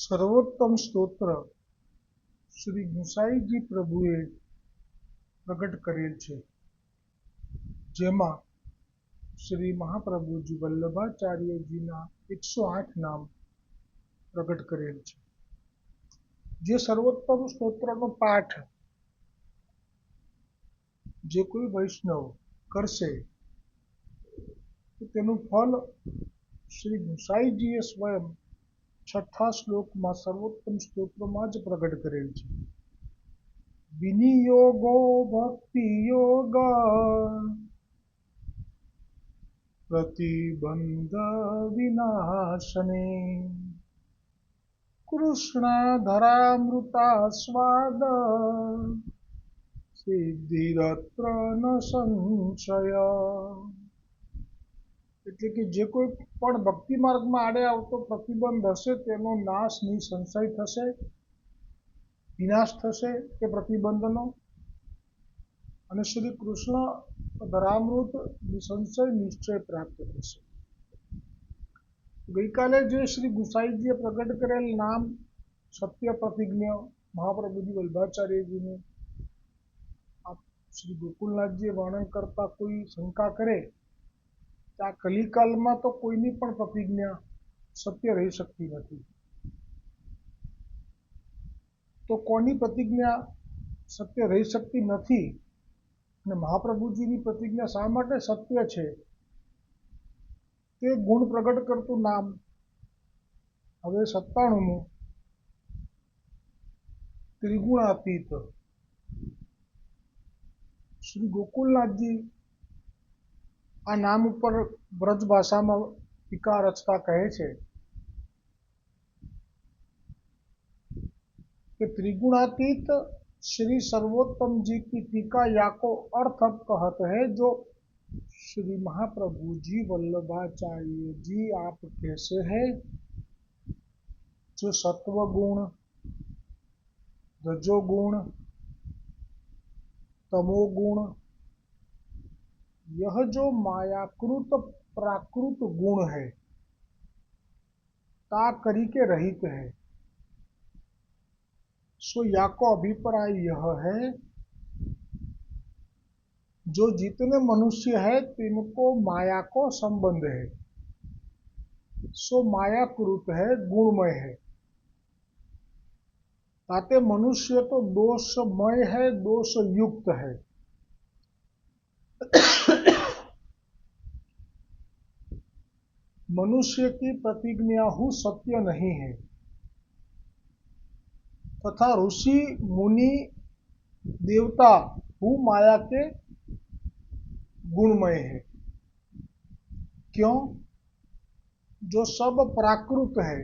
સર્વોત્તમ સ્તોત્ર શ્રી ગુસાઈજી પ્રભુએ પ્રગટ કરેલ છે, જેમાં શ્રી મહાપ્રભુજી વલ્લભાચાર્યજીના 108 નામ પ્રગટ કરેલ છે. જે સર્વોત્તમ સ્તોત્રનો પાઠ જે કોઈ વૈષ્ણવ કરશે તો તેનું ફલ શ્રી ગુસાઈજીએ સ્વયં 6થા શ્લોકમાં સર્વોત્તમ સ્તોત્રમાં જ પ્રગટ કરેલ છે. વિનિયોગો ભક્તિ યોગ પ્રતિબંધ વિનાશને કૃષ્ણાધરામૃતાસ્વાદ સિદ્ધિરત્ર ન સંશય. એટલે કે જે કોઈ પણ ભક્તિ માર્ગમાં આડે આવતો પ્રતિબંધ હશે તેનો નાશ નિસંશય થશે, વિનાશ થશે તે પ્રતિબંધનો, અને શ્રી કૃષ્ણ ધરામૃત નિસંશય નિશ્ચય પ્રાપ્ત થશે. ગઈકાલે જે શ્રી ગુસાઈજીએ પ્રગટ કરેલ નામ સત્ય પ્રતિજ્ઞ મહાપ્રભુજી વલ્લભાચાર્યજીનું શ્રી ગોકુલનાથજીએ વર્ણન કરતા કોઈ શંકા કરે કે આ કલિકાલમાં તો કોઈની પણ પ્રતિજ્ઞા સત્ય રહી શકતી નથી, તો કોની પ્રતિજ્ઞા સત્ય રહી શકતી નથી અને મહાપ્રભુજીની પ્રતિજ્ઞા શા માટે સત્ય છે તે ગુણ પ્રગટ કરતું નામ હવે 97મું ત્રિગુણાતીત. શ્રી ગોકુલનાથજી આ નામ ઉપર બ્રજ ભાષામાં ટીકા રચતા કહે છે कि त्रिगुणातीत श्री सर्वोत्तम जी की टीका या को अर्थ अब कहत है जो श्री महाप्रभु जी वल्लभाचार्य जी आप कैसे हैं, जो सत्व गुण, रजोगुण, तमोगुण, यह जो मायाकृत प्राकृत गुण है ता करी के रहित है, सो या को अभिप्राय यह है जो जितने मनुष्य है तिनको माया को संबंध है, सो मायाकृत है, गुणमय है. ताते मनुष्य तो दोषमय है, दोष युक्त है. मनुष्य की प्रतिज्ञा हु सत्य नहीं है तथा ऋषि मुनि देवता हु माया के गुणमय है. क्यों? जो सब प्राकृत है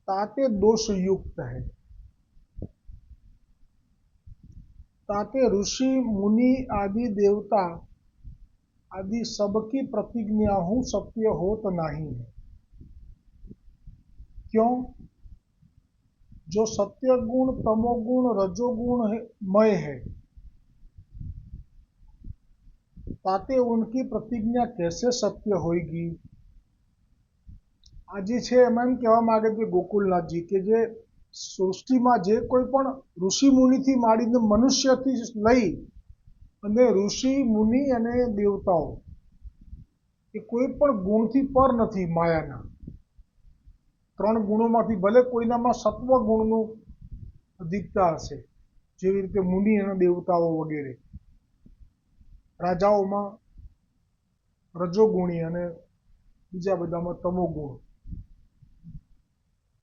ताते दोष युक्त है. ताते ऋषि मुनि आदि देवता आदि सबकी प्रतिज्ञा हु सत्य होत नहीं है. क्यों? जो सत्य गुण, तमोगुण, रजोगुण मय है ताते उनकी प्रतिज्ञा कैसे सत्य होगी. आज छे एम कहेवा मांगे छे गोकुलनाथजी के जे सृष्टिमां जे कोई पण ऋषि मुनिथी मांडीने मनुष्यथी लई अने ऋषि मुनि अने देवताओ ए कोई पण गुणथी पर नथी. मायाना 3 गुणोमांथी भले कोईनामां सत्व गुणनुं अधिकता हशे, जेवी रीते मुनि अने देवताओ वगैरे, राजाओमां रजोगुणी अने बीजा बधामां तमोगुण,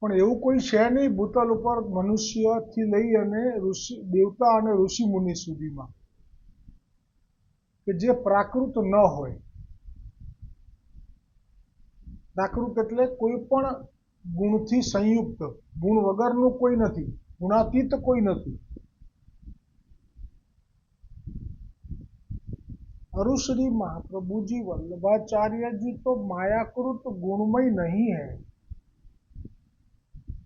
पण एवुं कोई छे नहीं भूतल उपर मनुष्यथी लई अने ऋषि देवता अने ऋषि मुनि सुधीमां के जे प्राकृत न होय. प्राकृत एटले कोई पण गुणथी संयुक्त, गुण वगरनुं कोई नथी, गुणातीत कोई नथी. अरु श्री महाप्रभु जी वल्लभाचार्य जी तो मायाकृत गुणमय नहीं है,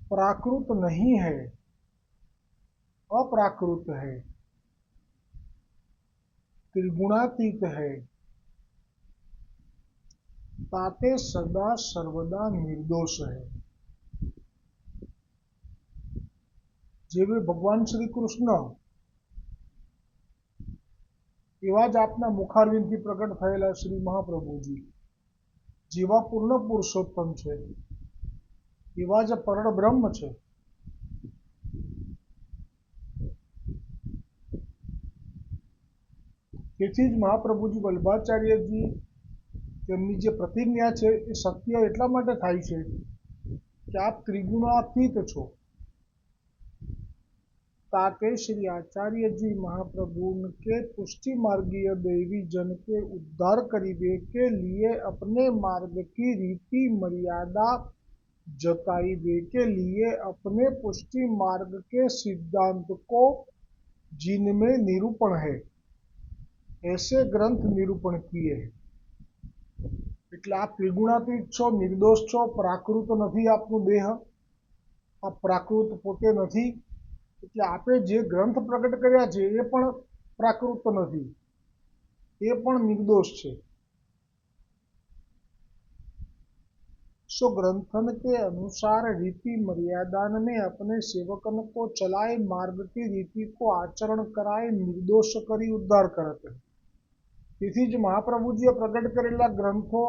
प्राकृत नहीं है, अप्राकृत है, त्रिगुणातीत है, ताते सदा सर्वदा निर्दोष है. જેવી ભગવાન શ્રી કૃષ્ણ એવા જ આપના મુખારવિંદથી પ્રગટ થયેલા શ્રી મહાપ્રભુજી જેવા પૂર્ણ પુરુષોત્તમ છે, એવા જ પરળ બ્રહ્મ છે. તેથી જ મહાપ્રભુજી વલ્લભાચાર્યજી તેમની જે પ્રતિજ્ઞા છે એ સત્ય એટલા માટે થાય છે કે આપ ત્રિગુણાતીત છો. ताके श्री आचार्य जी महाप्रभु के पुष्टि मार्गीय देवी जन के उद्धार करीबे के लिए अपने मार्ग की रीति मर्यादा जताइबे के लिए अपने पुष्टि मार्ग के सिद्धांत को जिनमें निरूपण है ऐसे ग्रंथ निरूपण किए हैं. એટલે આપ ત્રિગુણાતીત છો, નિર્દોષ છો, પ્રાકૃત નથી આપનો દેહ, આ પ્રાકૃત પોતે નથી. એટલે આપે જે ગ્રંથ પ્રગટ કર્યા છે એ પણ પ્રાકૃત નથી, એ પણ નિર્દોષ છે. सो ग्रंथन के अनुसार रीति मर्यादान में अपने सेवकन को चलाए, मार्ग की रीति को आचरण कराए, निर्दोष करी उद्धार करते हैं. તેથી જ મહાપ્રભુજીએ પ્રગટ કરેલા ગ્રંથો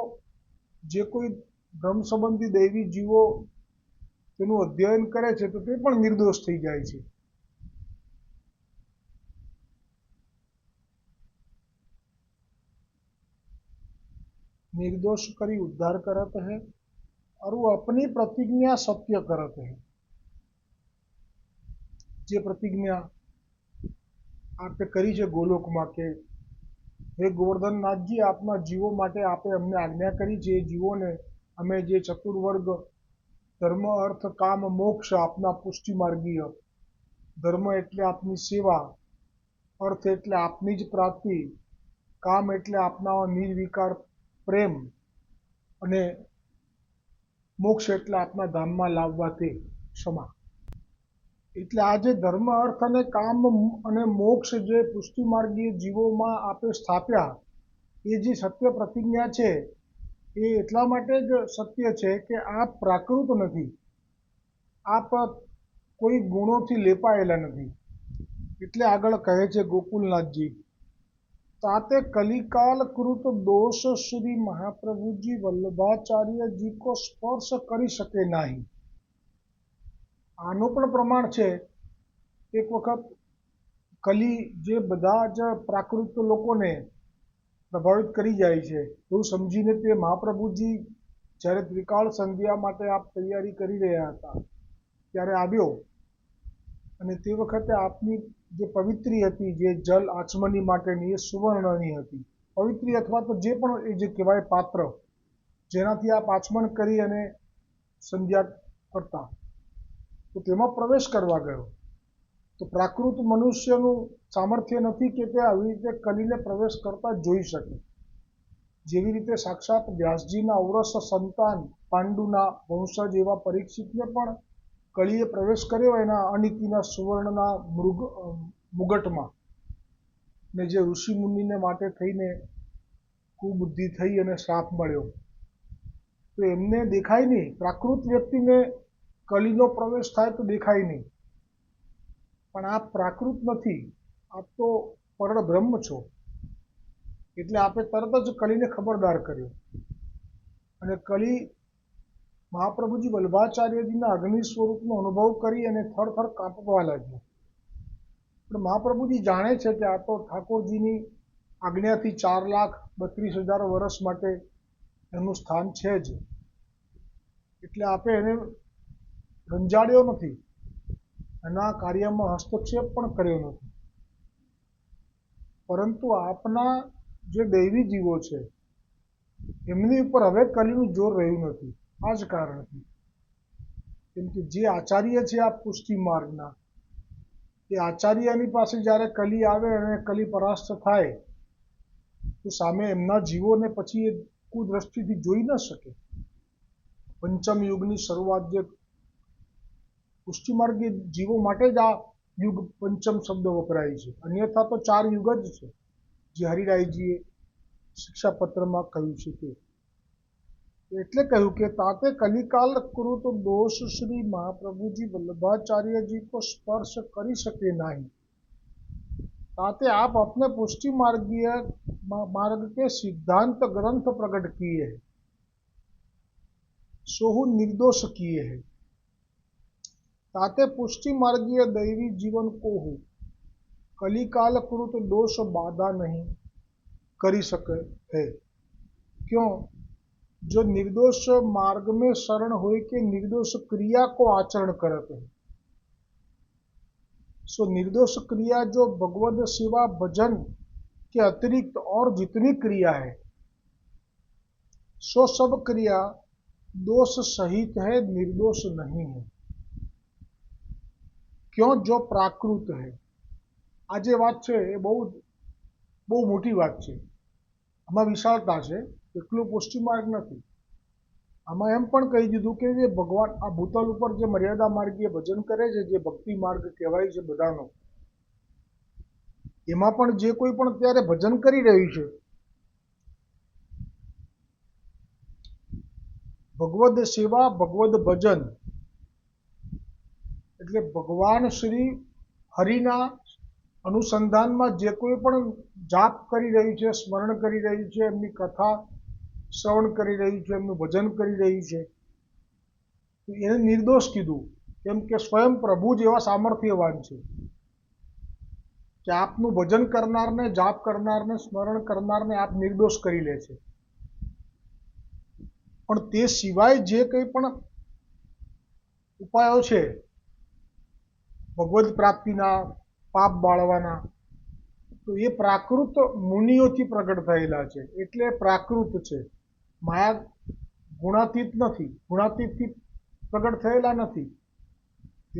જે કોઈ બ્રહ્મ સંબંધી દૈવી જીવો તેનું અધ્યયન કરે છે તો તે પણ નિર્દોષ થઈ જાય છે. निर्दोष करी उद्धार करत है और वो अपनी प्रतिज्ञा सत्य करत है. જે પ્રતિજ્ઞા આપે કરી છે ગોલોકમાં કે હે ગોવર્ધનનાથજી, આપના જીવો માટે આપે અમને આજ્ઞા કરી છે, એ જીવોને અમે જે ચતુર્વર્ગ ધર્મ, અર્થ, કામ, મોક્ષ આપના પુષ્ટિ માર્ગીય, ધર્મ એટલે આપની સેવા, અર્થ એટલે આપની જ પ્રાપ્તિ, કામ એટલે આપના નિર્વિકાર પ્રેમ અને મોક્ષ એટલે આપના ધામમાં લાવવા તે ક્ષમા. એટલે આ જે ધર્મ, અર્થ અને કામ અને મોક્ષ જે પુષ્ટિ માર્ગીય જીવોમાં આપે સ્થાપ્યા, એ જે સત્ય પ્રતિજ્ઞા છે એ એટલા માટે જ સત્ય છે કે આ પ્રાકૃત નથી, આપ કોઈ ગુણોથી લેપાયેલા નથી. એટલે આગળ કહે છે ગોકુલનાથજી, ताते कलिकाल कृत दोष श्री महाप्रभु जी वल्लभाचार्य जी को स्पर्श કરી શકે નહીં. આનું પણ પ્રમાણ છે. એક વખત કલી જે બધા જ પ્રાકૃત લોકોને પ્રભાવિત કરી જાય છે એવું સમજીને તે મહાપ્રભુજી જ્યારે ત્રિકાળ સંધ્યા માટે આપ તૈયારી કરી રહ્યા હતા ત્યારે આવ્યો અને તે વખતે આપની જે પવિત્રી હતી, જે જલ આચમની માટેની, એ સુવર્ણની હતી. પવિત્રી અથવા તો જે પણ એ જે કહેવાય પાત્ર જેનાથી આપ આચમન કરી અને સંધ્યા કરતા, તો તેમાં પ્રવેશ કરવા ગયો. તો પ્રાકૃત મનુષ્યનું સામર્થ્ય નથી કે તે આવી રીતે કલીને પ્રવેશ કરતા જોઈ શકે. જેવી રીતે સાક્ષાત વ્યાસજીના ઔરસ સંતાન પાંડુના વંશજ એવા પરીક્ષિતને પણ કળીએ પ્રવેશ કર્યો એના અનિતિના સુવર્ણના મુગટમાં, ને જે ઋષિ મુનિને માટે થઈને કુબુદ્ધિ થઈ અને શ્રાપ મળ્યો. તો એમને દેખાય નહીં, પ્રાકૃત વ્યક્તિને કલીનો પ્રવેશ થાય તો દેખાય નહીં, પણ આ પ્રાકૃત નથી, આપ તો પરળ બ્રહ્મ છો. એટલે આપે તરત જ કલીને ખબરદાર કર્યો અને કલી મહાપ્રભુજી વલ્લભાચાર્યજીના અગ્નિ સ્વરૂપનો અનુભવ કરી અને થરથર કાંપવા લાગ્યો. પણ મહાપ્રભુજી જાણે છે કે આ તો ઠાકોરજીની આજ્ઞાથી 4,32,000 વર્ષ માટે એનું સ્થાન છે જ, એટલે આપે એને રંજાડ્યો નથી, એના કાર્યમાં હસ્તક્ષેપ પણ કર્યો નથી. પરંતુ આપના જે દૈવી જીવો છે એમની ઉપર હવે કલીનું જોર રહ્યું નથી. આ જ કારણથી, કેમ કે જે આચાર્ય છે આ પુષ્ટિ માર્ગના, એ આચાર્યની પાસે જ્યારે કલી આવે અને કલી પરાસ્ત થાય તો સામે એમના જીવોને પછી એ કુદ્રષ્ટિથી જોઈ ન શકે. પંચમ યુગની શરૂઆત જે પુષ્ટિ માર્ગી જીવો માટે જ આ યુગ પંચમ શબ્દ વપરાય છે, અન્યથા તો 4 યુગ જ છે, જે હરિરાયજીએ શિક્ષાપત્રમાં કહ્યું છે તે. એટલે કહ્યું કે તાતે કલિકાલ કૃત દોષ શ્રી મહાપ્રભુજી वल्लभाचार्य को स्पर्श કરી શકે नहीं, ताते आप अपने पुष्टि मार्गीय मार्ग के सिद्धांत ग्रंथ प्रकट किए हैं, सोहु निर्दोष किए हैं। ताते पुष्टि मार्गीय दैवी जीवन को हो कलिकाल कृत दोष बाधा नहीं करी सके है। क्यों? जो निर्दोष मार्ग में शरण हो के निर्दोष क्रिया को आचरण करते हैं, सो निर्दोष क्रिया जो भगवद सेवा भजन के अतिरिक्त और जितनी क्रिया है सो सब क्रिया दोष सहित है, निर्दोष नहीं है। क्यों? जो प्राकृत है। आज बात है बहु मोटी बात है, आमा विशालता है, એટલું પુષ્ટિ માર્ગ નથી। આમાં એમ પણ કહી દીધું કે જે ભગવાન આ ભૂતલ ઉપર જે મર્યાદા માર્ગીય ભજન કરે છે, જે ભક્તિ માર્ગ કહેવાય છે બધાનો, એમાં પણ જે કોઈ પણ ત્યારે ભજન કરી રહ્યું છે, ભગવદ સેવા ભગવદ ભજન એટલે ભગવાન શ્રી હરિના અનુસંધાનમાં જે કોઈ પણ જાપ કરી રહ્યું છે, સ્મરણ કરી રહ્યું છે, એમની કથા શ્રવણ કરી રહ્યું છે, એમનું ભજન કરી રહ્યું છે, એને નિર્દોષ કીધું, કેમ કે સ્વયં પ્રભુ જ એવા સામર્થ્યવાન છે કે આપનું ભજન કરનારને, જાપ કરનારને, સ્મરણ કરનારને આપ નિર્દોષ કરી લે છે। પણ તે સિવાય જે કંઈ પણ ઉપાયો છે ભગવદ પ્રાપ્તિના, પાપ બાળવાના, તો એ પ્રાકૃત મુનિઓથી પ્રગટ થયેલા છે, એટલે પ્રાકૃત છે। માયા ગુણાતીત નથી, ગુણાતીતથી પ્રગટ થયેલા નથી।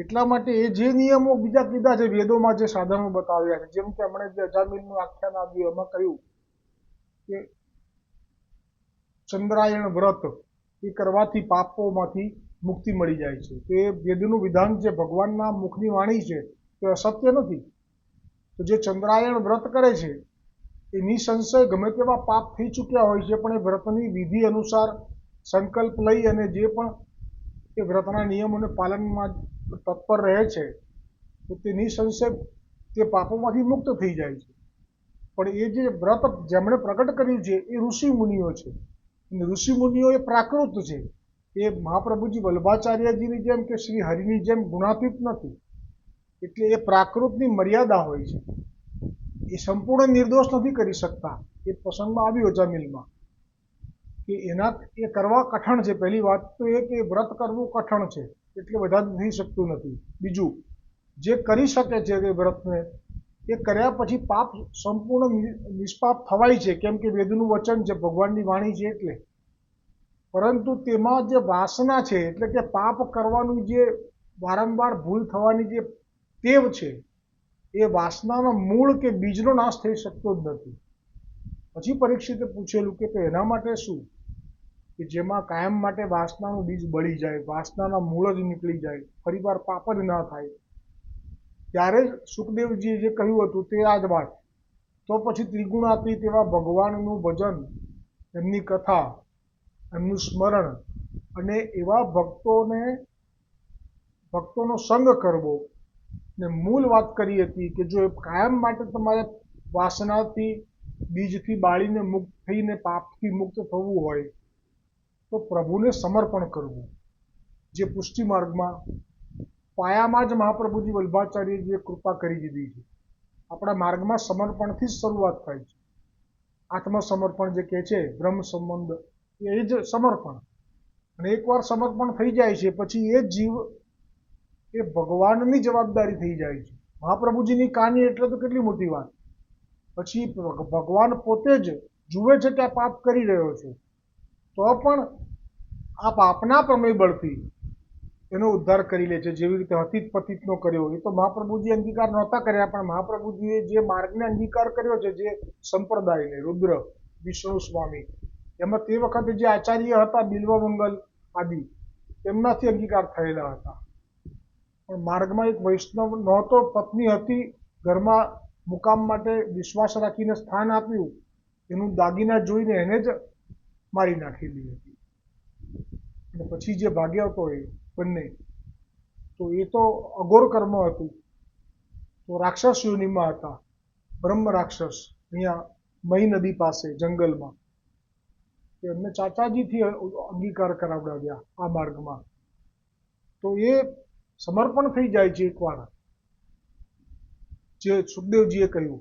એટલા માટે એ જે નિયમો બીજા કીધા છે વેદોમાં, જે સાધનો બતાવ્યા છે, જેમ કે હમણાં જે અજામિલનું આખ્યાન આવ્યું એમાં કહ્યું કે ચંદ્રાયણ વ્રત એ કરવાથી પાપોમાંથી મુક્તિ મળી જાય છે, તો એ વેદનું વિધાન છે, ભગવાનના મુખની વાણી છે, તો અસત્ય નથી। તો જે ચંદ્રાયણ વ્રત કરે છે એ નિસંશય ગમે તેવા પાપ થઈ ચૂક્યા હોય છે, પણ એ વ્રતની વિધિ અનુસાર સંકલ્પ લઈ અને જે પણ એ વ્રતના નિયમોને પાલનમાં તત્પર રહે છે, તો તે નિસંશય તે પાપોમાંથી મુક્ત થઈ જાય છે। પણ એ જે વ્રત જેમણે પ્રગટ કર્યું છે એ ઋષિ મુનિઓ છે, અને ઋષિ મુનિઓ એ પ્રાકૃત છે, એ મહાપ્રભુજી વલ્લભાચાર્યજીની જેમ કે શ્રી હરિની જેમ ગુણાતીત નથી, એટલે એ પ્રાકૃતની મર્યાદા હોય છે, એ સંપૂર્ણ નિર્દોષ નથી કરી શકતા। એ પ્રસંગમાં આવ્યું અજામિલમાં કે એના એ કરવા કઠણ છે। પહેલી વાત તો એ કે વ્રત કરવું કઠણ છે, એટલે બધા થઈ શકતું નથી। બીજું, જે કરી શકે છે એ વ્રતને, એ કર્યા પછી પાપ સંપૂર્ણ નિષ્પાપ થવાય છે, કેમ કે વેદનું વચન છે, ભગવાનની વાણી છે એટલે। પરંતુ તેમાં જે વાસના છે, એટલે કે પાપ કરવાનું જે વારંવાર ભૂલ થવાની જે ટેવ છે, એ વાસનાનો મૂળ કે બીજનો નાશ થઈ શકતો જ નથી। પછી પરીક્ષિતે પૂછેલું કે એના માટે શું, કે જેમાં કાયમ માટે વાસનાનું બીજ બળી જાય, વાસનાના મૂળ જ નીકળી જાય, ફરીવાર પાપ જ ના થાય, ત્યારે સુખદેવજીએ જે કહ્યું હતું તે આ જ વાત। તો પછી ત્રિગુણાતીત એવા ભગવાનનું ભજન, એમની કથા, એમનું સ્મરણ અને એવા ભક્તોનો સંગ કરવો, ને મૂળ વાત કરી હતી કે જો કાયમ માટે તમારે વાસનાથી, બીજથી બાળીને મુક્ત થઈને પાપથી મુક્ત થવું હોય તો પ્રભુને સમર્પણ કરવું, જે પુષ્ટિ માર્ગમાં પાયામાં જ મહાપ્રભુજી વલ્લભાચાર્યજીએ કૃપા કરી દીધી છે। આપણા માર્ગમાં સમર્પણથી જ શરૂઆત થાય છે। આત્મસમર્પણ જે કહે છે, બ્રહ્મ સંબંધ, એ જ સમર્પણ, અને એકવાર સમર્પણ થઈ જાય છે પછી એ જીવ એ ભગવાનની જવાબદારી થઈ જાય છે। મહાપ્રભુજીની કહાની એટલે તો કેટલી મોટી વાત। પછી ભગવાન પોતે જ જુએ છે કે આ પાપ કરી રહ્યો છે, તો પણ આ પાપના પ્રમેય બળથી એનો ઉદ્ધાર કરી લે છે। જેવી રીતે હતીત પતિતનો કર્યો, એ તો મહાપ્રભુજી અંગીકાર નહોતા કર્યા, પણ મહાપ્રભુજીએ જે માર્ગને અંગીકાર કર્યો છે, જે સંપ્રદાયને, રુદ્ર, વિષ્ણુ સ્વામી, એમાં તે વખતે જે આચાર્ય હતા બિલ્વમંગલ આદિ, એમનાથી અંગીકાર થયેલા હતા। પણ માર્ગમાં એક વૈષ્ણવ નહોતો, પત્ની હતી, ઘરમાં મુકામ માટે વિશ્વાસ રાખીને સ્થાન આપ્યું, એનું દાગીના જોઈને એને જ મારી નાખેલી હતી। પછી જે ભાગ્યા હતો એ બંને, તો એ તો અઘોર કર્મ હતું. તો રાક્ષસ યોનિમાં હતા, બ્રહ્મ રાક્ષસ, અહીંયા મહી નદી પાસે જંગલમાં. એમને ચાચાજીથી અંગીકાર કરાવડાવ્યા આ માર્ગમાં. તો એ સમર્પણ થઈ જાય છે એકવાર, જે સુખદેવજીએ કહ્યું,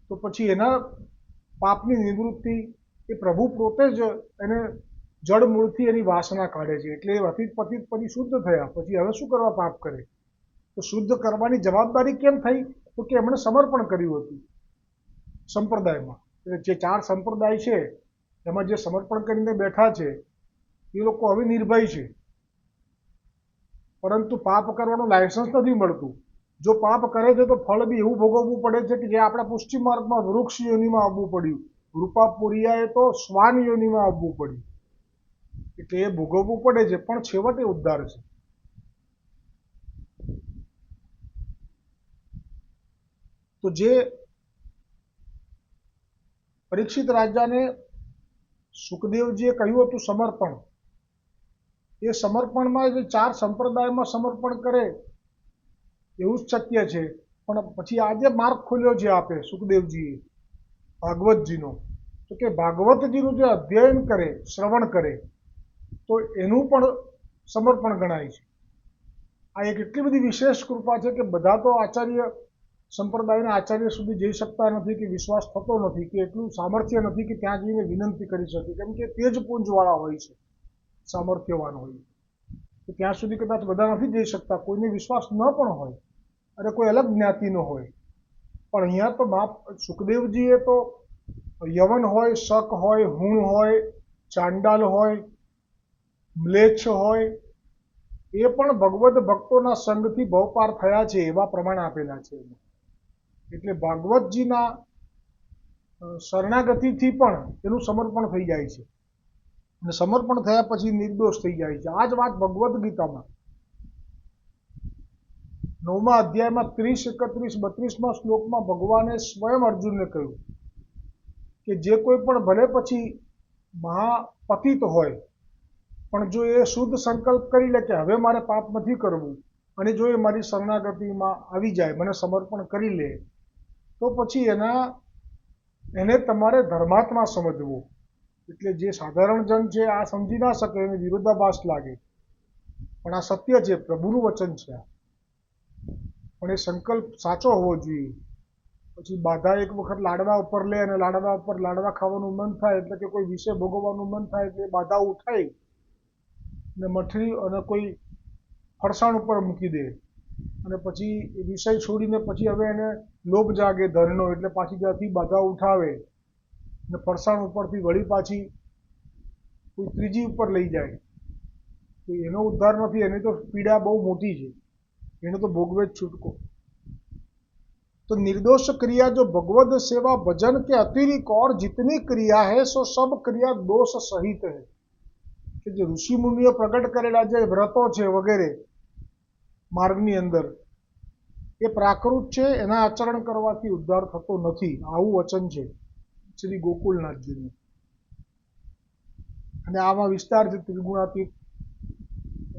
તો પછી એના પાપની નિવૃત્તિ એ પ્રભુ પોતે જ એને જળ મૂળથી એની વાસના કાઢે છે. એટલે એ અતિત પતિત પછી શુદ્ધ થયા. પછી હવે શું કરવા પાપ કરે? તો શુદ્ધ કરવાની જવાબદારી કેમ થઈ? તો કે એમણે સમર્પણ કર્યું હતું સંપ્રદાયમાં. જે 4 સંપ્રદાય છે એમાં જે સમર્પણ કરીને બેઠા છે એ લોકો હવે નિર્ભય છે, પરંતુ પાપ કરવાનું લાયસન્સ નથી મળતું. જો પાપ કરે છે તો ફળ બી એવું ભોગવવું પડે છે કે જે આપણા પુષ્ટિ માર્ગમાં વૃક્ષ યોનિમાં આવવું પડ્યું. રૂપાપુરિયાએ તો શ્વાન યોનિમાં આવવું પડ્યું. એટલે એ ભોગવવું પડે છે, પણ છેવટે ઉદ્ધાર છે. તો જે પરીક્ષિત રાજાને સુખદેવજીએ કહ્યું હતું સમર્પણ, એ સમર્પણમાં જે 4 સંપ્રદાયમાં સમર્પણ કરે એવું જ શક્ય છે. પણ પછી આજે માર્ગ ખોલ્યો છે આપે સુખદેવજીએ ભાગવતજીનો, તો કે ભાગવતજીનું જે અધ્યયન કરે, શ્રવણ કરે, તો એનું પણ સમર્પણ ગણાય છે. આ એક એટલી બધી વિશેષ કૃપા છે કે બધા તો આચાર્ય સંપ્રદાયના આચાર્ય સુધી જઈ શકતા નથી, કે વિશ્વાસ થતો નથી, કે એટલું સામર્થ્ય નથી કે ત્યાં જઈને વિનંતી કરી શકે. કેમ કે તે જ પુંજવાળા હોય છે, સામર્થ્યવાન હોય. તો ત્યાં સુધી કદાચ બધા નથી જઈ શકતા, કોઈને વિશ્વાસ ન પણ હોય અને કોઈ અલગ જ્ઞાતિનો હોય. પણ અહીંયા તો સુખદેવજીએ તો યવન હોય, શક હોય, હુણ હોય, ચાંડાલ હોય, મ્લેચ્છ હોય, એ પણ ભગવદ ભક્તોના સંગથી ભવપાર થયા છે એવા પ્રમાણ આપેલા છે. એટલે ભાગવતજીના શરણાગતિથી પણ એનું સમર્પણ થઈ જાય છે, અને સમર્પણ થયા પછી નિર્દોષ થઈ જાય છે. આ જ વાત ભગવદ્ ગીતામાં 9મા અધ્યાયમાં 30, 31, 32માં શ્લોકમાં ભગવાને સ્વયં અર્જુનને કહ્યું કે જે કોઈ પણ ભલે પછી મહાપતિત હોય, પણ જો એ શુદ્ધ સંકલ્પ કરી લે કે હવે મારે પાપ નથી કરવું, અને જો એ મારી શરણાગતિમાં આવી જાય, મને સમર્પણ કરી લે, તો પછી એને તમારે ધર્માત્મા સમજવો. એટલે જે સાધારણ જન છે આ સમજી ના શકે, એને વિરોધાભાસ લાગે, પણ આ સત્ય છે, પ્રભુનું વચન છે. પણ એ સંકલ્પ સાચો હોવો જોઈએ. પછી બાધા એક વખત લાડવા ઉપર લે અને લાડવા ઉપર લાડવા ખાવાનું મન થાય, એટલે કે કોઈ વિષય ભોગવવાનું મન થાય, એટલે બાધા ઉઠાઈ ને મઠરી અને કોઈ ફરસાણ ઉપર મૂકી દે, અને પછી એ વિષય છોડીને પછી હવે એને લોભ જાગે ધનનો, એટલે પાછી ત્યાંથી બાધા ઉઠાવે ને ફરસાણ ઉપરથી વળી પાછી કોઈ ત્રીજી ઉપર લઈ જાય. તો એનો ઉદ્ધાર નથી, એની તો પીડા બહુ મોટી છે, એને તો ભોગવે જ છૂટકો. तो निर्दोष क्रिया जो भगवद सेवा भजन के अतिरिक्त और जितनी क्रिया है सो सब क्रिया दोष सहित है. કે જે ઋષિ મુનિઓ પ્રગટ કરેલા જે વ્રતો છે વગેરે માર્ગની અંદર, એ પ્રાકૃત છે, એના આચરણ કરવાથી ઉદ્ધાર થતો નથી. આવું વચન છે શ્રી ગોકુલનાથજીનું. અને આમાં વિસ્તાર છે ત્રિગુણાતીત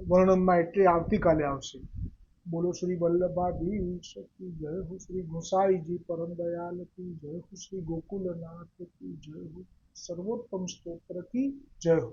વર્ણનમાં, એટલે આવતીકાલે આવશે. બોલો શ્રી વલ્લભાધીશ કી જય હો, શ્રી ગોસાઈજી પરમ દયાલ કી જય હો, શ્રી ગોકુલનાથ કી જય હો, સર્વોત્તમ સ્તોત્ર की जय हो.